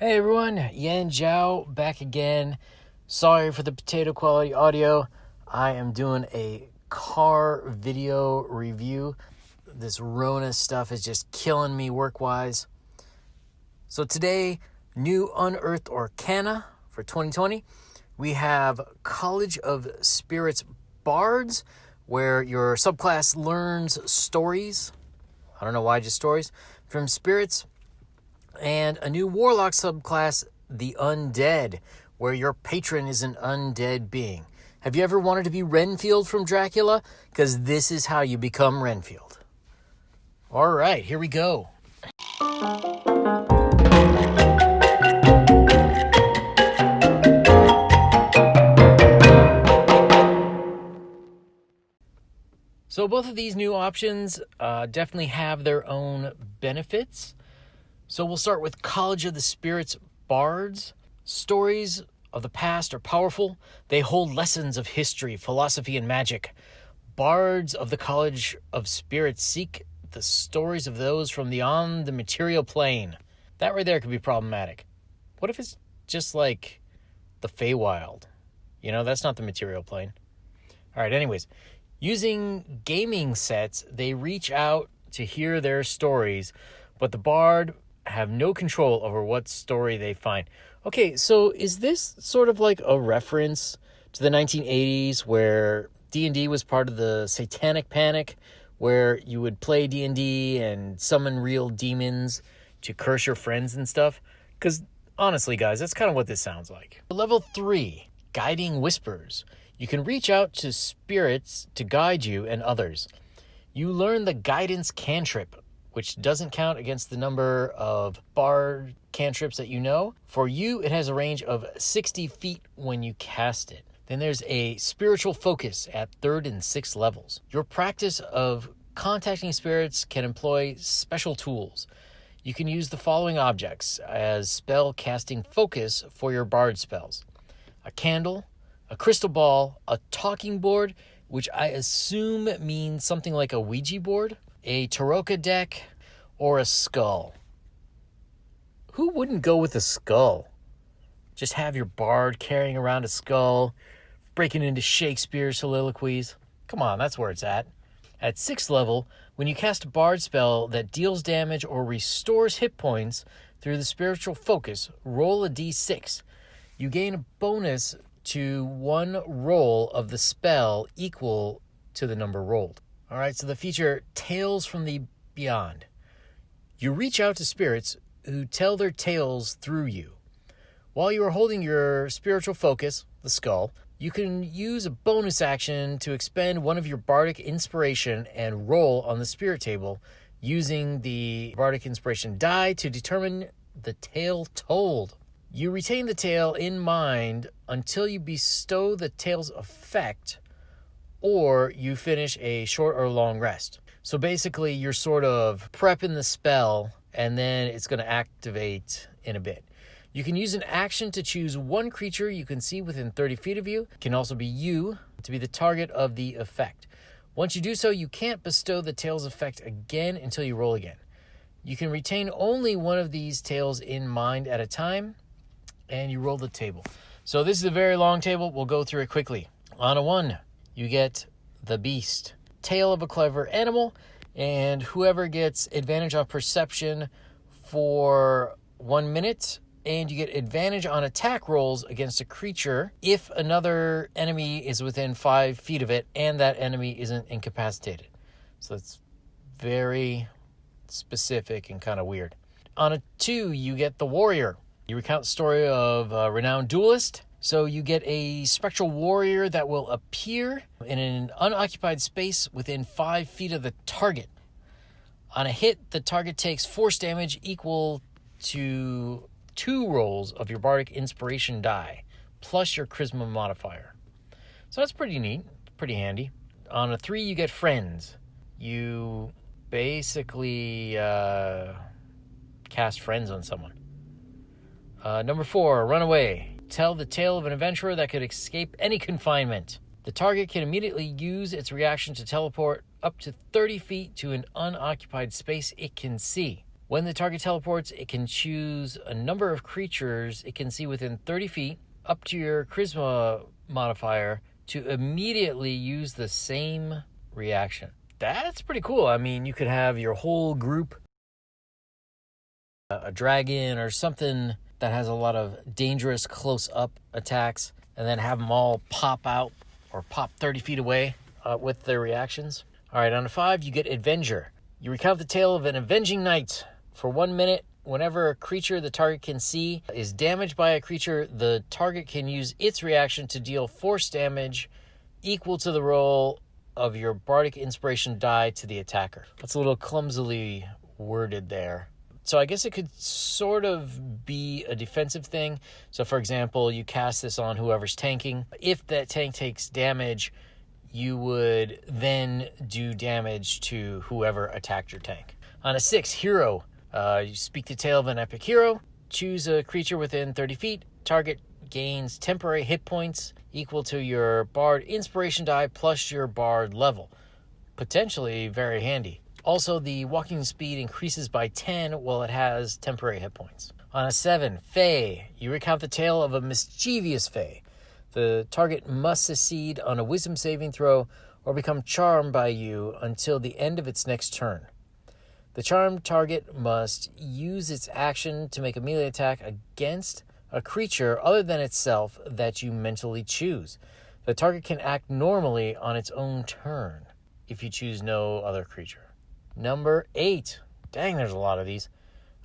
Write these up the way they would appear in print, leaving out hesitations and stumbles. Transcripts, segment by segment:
Hey everyone, Yan Zhao back again. Sorry for the potato quality audio. I am doing a car video review. This Rona stuff is just killing me work-wise. So today, new Unearthed Arcana for 2020. We have College of Spirits Bards, where your subclass learns stories. I don't know why just stories from spirits. And a new Warlock subclass, the Undead, where your patron is an undead being. Have you ever wanted to be Renfield from Dracula? Because this is how you become Renfield. All right, here we go. So both of these new options definitely have their own benefits. So we'll start with College of the Spirits Bards. Stories of the past are powerful. They hold lessons of history, philosophy, and magic. Bards of the College of Spirits seek the stories of those from beyond the material plane. That right there could be problematic. What if it's just like the Feywild? You know, that's not the material plane. All right, anyways. Using gaming sets, they reach out to hear their stories, but the Bard have no control over what story they find. Okay, so is this sort of like a reference to the 1980s where D&D was part of the Satanic Panic, where you would play D&D and summon real demons to curse your friends and stuff? Because honestly, guys, that's kind of what this sounds like. Level 3, Guiding Whispers. You can reach out to spirits to guide you and others. You learn the Guidance Cantrip, which doesn't count against the number of bard cantrips that you know. For you, it has a range of 60 feet when you cast it. Then there's a Spiritual Focus at 3rd and 6th levels. Your practice of contacting spirits can employ special tools. You can use the following objects as spell casting focus for your bard spells: a candle, a crystal ball, a talking board, which I assume means something like a Ouija board, a Taroka deck, or a skull. Who wouldn't go with a skull? Just have your bard carrying around a skull, breaking into Shakespeare's soliloquies. Come on, that's where it's at. At 6th level, when you cast a bard spell that deals damage or restores hit points through the spiritual focus, roll a d6. You gain a bonus to one roll of the spell equal to the number rolled. All right, so the feature Tales from the Beyond. You reach out to spirits who tell their tales through you. While you are holding your spiritual focus, the skull, you can use a bonus action to expend one of your bardic inspiration and roll on the spirit table using the bardic inspiration die to determine the tale told. You retain the tale in mind until you bestow the tale's effect or you finish a short or long rest. So basically, you're sort of prepping the spell, and then it's going to activate in a bit. You can use an action to choose one creature you can see within 30 feet of you. It can also be you to be the target of the effect. Once you do so, you can't bestow the tale's effect again until you roll again. You can retain only one of these tales in mind at a time, and you roll the table. So this is a very long table. We'll go through it quickly. On a 1, you get the Beast, Tale of a Clever Animal, and whoever gets advantage on perception for 1 minute, and you get advantage on attack rolls against a creature if another enemy is within 5 feet of it and that enemy isn't incapacitated. So it's very specific and kind of weird. On a 2, you get the Warrior. You recount the story of a renowned duelist. So you get a spectral warrior that will appear in an unoccupied space within 5 feet of the target. On a hit, the target takes force damage equal to 2 rolls of your bardic inspiration die, plus your charisma modifier. So that's pretty neat, pretty handy. On a 3, you get Friends. You basically cast Friends on someone. Number 4, Runaway. Tell the tale of an adventurer that could escape any confinement. The target can immediately use its reaction to teleport up to 30 feet to an unoccupied space it can see. When the target teleports, it can choose a number of creatures it can see within 30 feet, up to your charisma modifier, to immediately use the same reaction. That's pretty cool. I mean, you could have your whole group, a dragon or something that has a lot of dangerous close-up attacks, and then have them all pop out or pop 30 feet away with their reactions. All right, on a 5, you get Avenger. You recount the tale of an avenging knight. For 1 minute, whenever a creature the target can see is damaged by a creature, the target can use its reaction to deal force damage equal to the roll of your bardic inspiration die to the attacker. That's a little clumsily worded there. So I guess it could sort of be a defensive thing. So for example, you cast this on whoever's tanking. If that tank takes damage, you would then do damage to whoever attacked your tank. On a 6, Hero. You speak the tale of an epic hero. Choose a creature within 30 feet. Target gains temporary hit points equal to your Bard inspiration die plus your Bard level. Potentially very handy. Also, the walking speed increases by 10 while it has temporary hit points. On a 7, Fae. You recount the tale of a mischievous Fae. The target must succeed on a wisdom saving throw or become charmed by you until the end of its next turn. The charmed target must use its action to make a melee attack against a creature other than itself that you mentally choose. The target can act normally on its own turn if you choose no other creature. Number 8. Dang, there's a lot of these.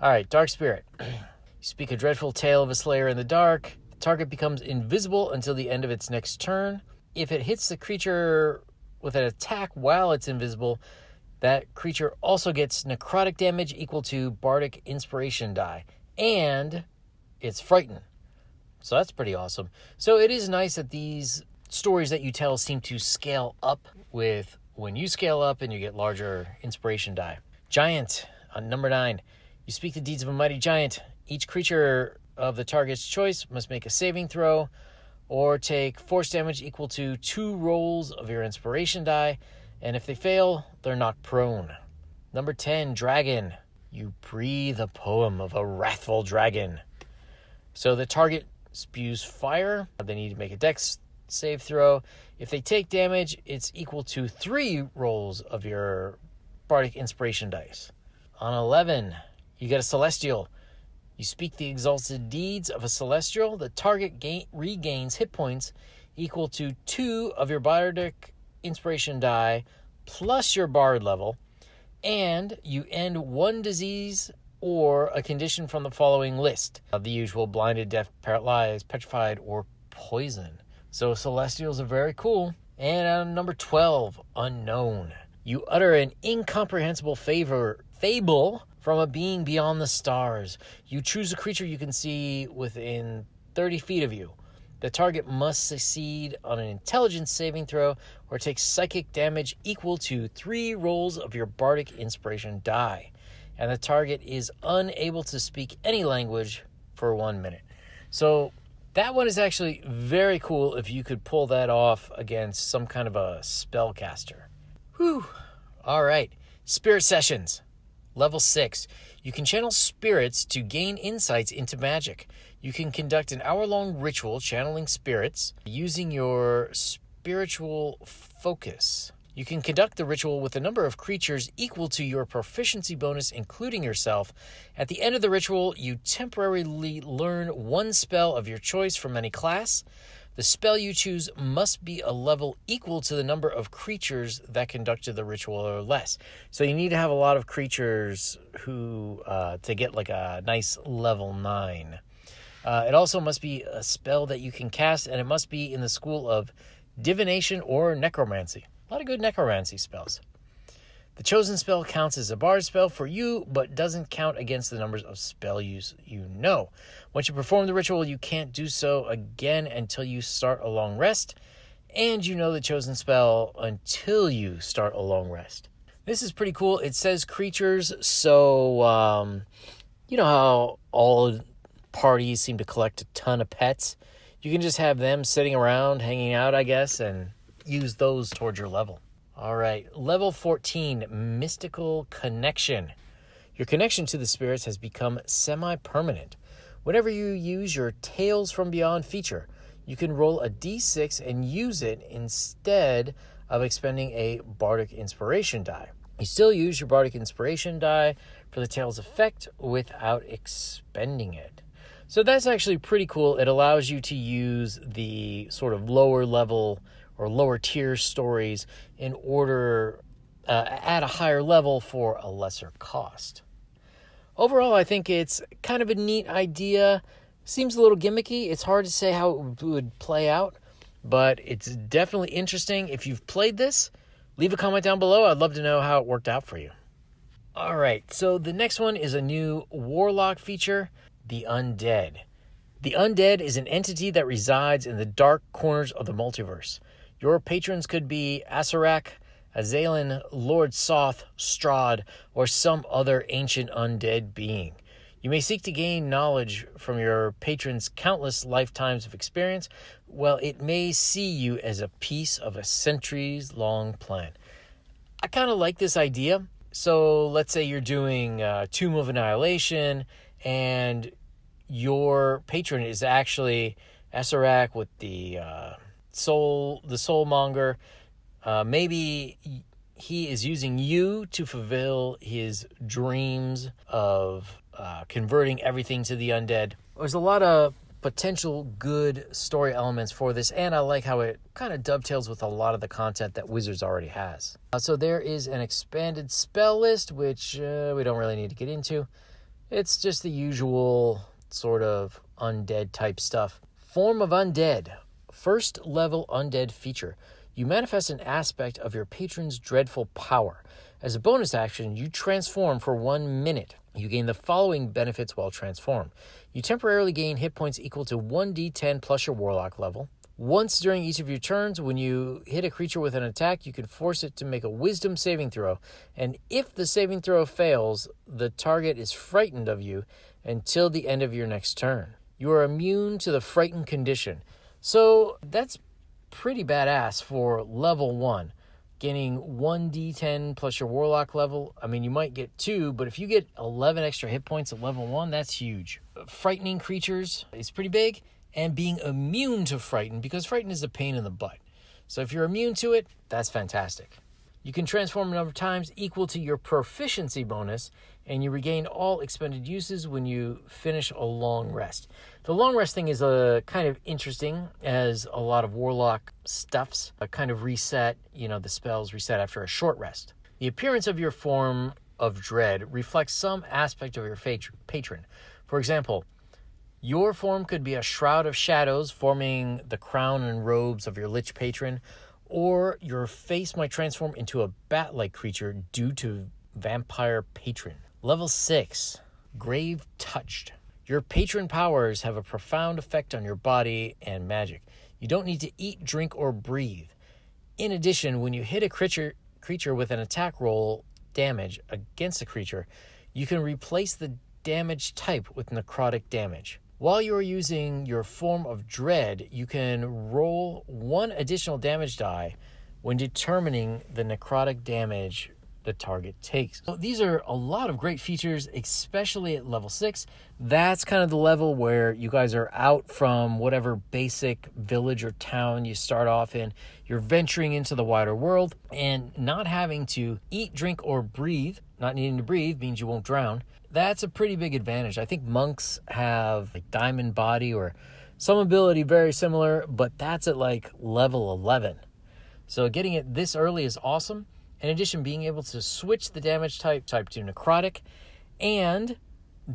All right, Dark Spirit. You speak a dreadful tale of a slayer in the dark. The target becomes invisible until the end of its next turn. If it hits the creature with an attack while it's invisible, that creature also gets necrotic damage equal to bardic inspiration die, and it's frightened. So that's pretty awesome. So it is nice that these stories that you tell seem to scale up with when you scale up and you get larger inspiration die. Giant, on number 9. You speak the deeds of a mighty giant. Each creature of the target's choice must make a saving throw or take force damage equal to 2 rolls of your inspiration die, and if they fail, they're knocked prone. Number 10, Dragon. You breathe a poem of a wrathful dragon. So the target spews fire. They need to make a dex save throw. If they take damage, it's equal to 3 rolls of your bardic inspiration dice. On 11, you get a Celestial. You speak the exalted deeds of a Celestial. The target regains hit points equal to 2 of your bardic inspiration die plus your bard level, and you end 1 disease or a condition from the following list. The usual: blinded, deaf, paralyzed, petrified, or poison. So Celestials are very cool. And on number 12, Unknown. You utter an incomprehensible fable from a being beyond the stars. You choose a creature you can see within 30 feet of you. The target must succeed on an intelligence saving throw or take psychic damage equal to 3 rolls of your bardic inspiration die. And the target is unable to speak any language for 1 minute. So that one is actually very cool if you could pull that off against some kind of a spellcaster. Whew. All right. Spirit Sessions. Level 6. You can channel spirits to gain insights into magic. You can conduct an hour-long ritual channeling spirits using your spiritual focus. You can conduct the ritual with a number of creatures equal to your proficiency bonus, including yourself. At the end of the ritual, you temporarily learn 1 spell of your choice from any class. The spell you choose must be a level equal to the number of creatures that conducted the ritual or less. So you need to have a lot of creatures who to get like a nice level 9. It also must be a spell that you can cast, and it must be in the school of divination or necromancy. A lot of good necromancy spells. The chosen spell counts as a bard spell for you, but doesn't count against the numbers of spell use you know. Once you perform the ritual, you can't do so again until you start a long rest, and you know the chosen spell until you start a long rest. This is pretty cool. It says creatures, so you know how all parties seem to collect a ton of pets? You can just have them sitting around, hanging out, I guess, and use those towards your level. All right, level 14, Mystical Connection. Your connection to the spirits has become semi-permanent. Whenever you use your Tales from Beyond feature, you can roll a d6 and use it instead of expending a Bardic Inspiration die. You still use your Bardic Inspiration die for the Tales effect without expending it. So that's actually pretty cool. It allows you to use the sort of lower level or lower tier stories in order at a higher level for a lesser cost. Overall, I think it's kind of a neat idea. Seems a little gimmicky. It's hard to say how it would play out, but it's definitely interesting. If you've played this, leave a comment down below. I'd love to know how it worked out for you. All right, so the next one is a new Warlock feature, the Undead. The Undead is an entity that resides in the dark corners of the multiverse. Your patrons could be Asarak, Azalin, Lord Soth, Strahd, or some other ancient undead being. You may seek to gain knowledge from your patrons' countless lifetimes of experience, while it may see you as a piece of a centuries-long plan. I kind of like this idea. So let's say you're doing Tomb of Annihilation, and your patron is actually Asarak with the soulmonger. Maybe he is using you to fulfill his dreams of converting everything to the undead. There's a lot of potential good story elements for this, and I like how it kind of dovetails with a lot of the content that Wizards already has. So there is an expanded spell list, which we don't really need to get into. It's just the usual sort of undead type stuff. Form of Undead. First level undead feature. You manifest an aspect of your patron's dreadful power. As a bonus action, you transform for 1 minute. You gain the following benefits while transformed. You temporarily gain hit points equal to 1d10 plus your Warlock level. Once during each of your turns, when you hit a creature with an attack, you can force it to make a Wisdom saving throw. And if the saving throw fails, the target is frightened of you until the end of your next turn. You are immune to the frightened condition. So that's pretty badass for level 1. Gaining 1d10 plus your Warlock level. I mean, you might get 2, but if you get 11 extra hit points at level 1, that's huge. Frightening creatures is pretty big, and being immune to frighten, because frighten is a pain in the butt. So if you're immune to it, that's fantastic. You can transform a number of times equal to your proficiency bonus, and you regain all expended uses when you finish a long rest. The long rest thing is kind of interesting, as a lot of Warlock stuffs kind of reset, the spells reset after a short rest. The appearance of your form of dread reflects some aspect of your patron. For example, your form could be a shroud of shadows forming the crown and robes of your Lich patron, or your face might transform into a bat-like creature due to vampire patron. Level 6, Grave Touched. Your patron powers have a profound effect on your body and magic. You don't need to eat, drink, or breathe. In addition, when you hit a creature with an attack roll damage against a creature, you can replace the damage type with necrotic damage. While you are using your form of dread, you can roll 1 additional damage die when determining the necrotic damage the target takes. So these are a lot of great features, especially at level 6. That's kind of the level where you guys are out from whatever basic village or town you start off in. You're venturing into the wider world, and not having to eat, drink, or breathe. Not needing to breathe means you won't drown. That's a pretty big advantage. I think monks have like Diamond Body or some ability very similar, but that's at like level 11. So getting it this early is awesome. In addition, being able to switch the damage type to necrotic and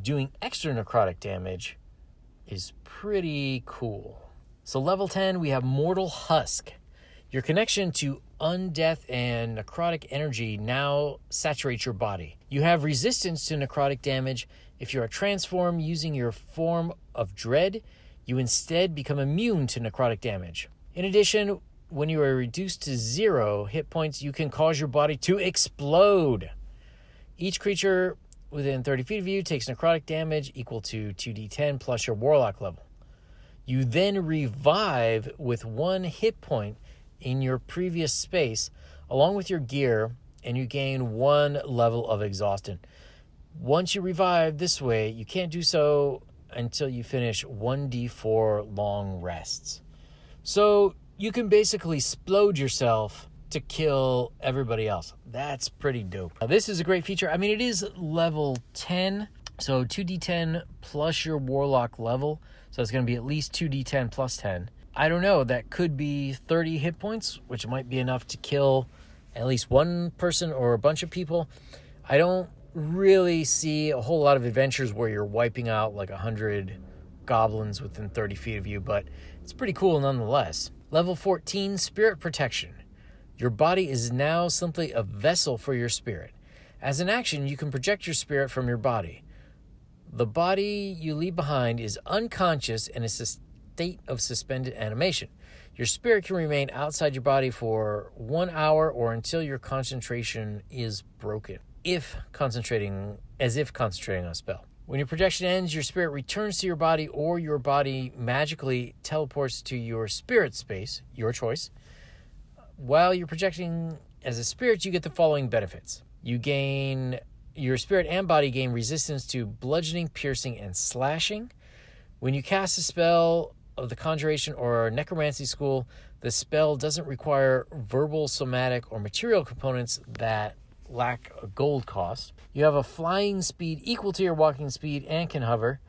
doing extra necrotic damage is pretty cool. So level 10, we have Mortal Husk. Your connection to undeath and necrotic energy now saturates your body. You have resistance to necrotic damage. If you are transformed using your form of dread, you instead become immune to necrotic damage. In addition, when you are reduced to 0 hit points, you can cause your body to explode. Each creature within 30 feet of you takes necrotic damage equal to 2d10 plus your Warlock level. You then revive with 1 hit point in your previous space, along with your gear, and you gain 1 level of exhaustion. Once you revive this way, you can't do so until you finish 1d4 long rests. So you can basically explode yourself to kill everybody else. That's pretty dope. Now, this is a great feature. I mean, it is level 10, so 2d10 plus your warlock level. So it's going to be at least 2d10 plus 10. I don't know, that could be 30 hit points, which might be enough to kill at least one person or a bunch of people. I don't really see a whole lot of adventures where you're wiping out like 100 goblins within 30 feet of you, but it's pretty cool nonetheless. Level 14, Spirit Protection. Your body is now simply a vessel for your spirit. As an action, you can project your spirit from your body. The body you leave behind is unconscious and is a state of suspended animation. Your spirit can remain outside your body for 1 hour or until your concentration is broken, if concentrating on a spell. When your projection ends, your spirit returns to your body or your body magically teleports to your spirit space, your choice. While you're projecting as a spirit, you get the following benefits. Your spirit and body gain resistance to bludgeoning, piercing, and slashing. When you cast a spell of the Conjuration or Necromancy school, the spell doesn't require verbal, somatic, or material components that lack a gold cost. You have a flying speed equal to your walking speed and can hover.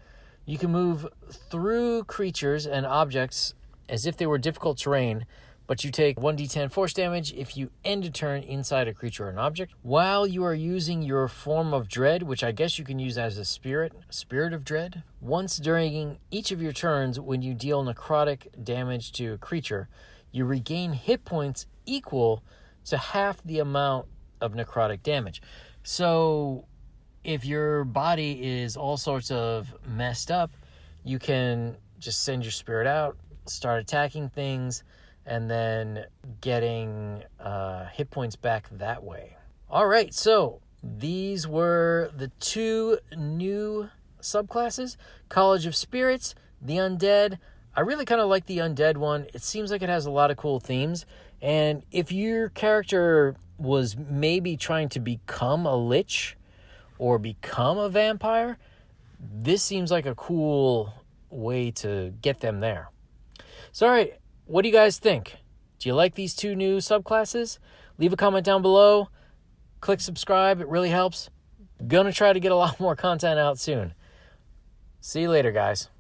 You can move through creatures and objects as if they were difficult terrain, but you take 1d10 force damage if you end a turn inside a creature or an object. While you are using your form of dread, which I guess you can use as a spirit of dread, once during each of your turns when you deal necrotic damage to a creature, you regain hit points equal to half the amount of necrotic damage. So if your body is all sorts of messed up, you can just send your spirit out, start attacking things, and then getting hit points back that way. All right, so these were the two new subclasses, College of Spirits, the Undead. I really kind of like the Undead one. It seems like it has a lot of cool themes. And if your character was maybe trying to become a lich or become a vampire, this seems like a cool way to get them there. So, all right, what do you guys think? Do you like these two new subclasses? Leave a comment down below. Click subscribe. It really helps. Gonna try to get a lot more content out soon. See you later, guys.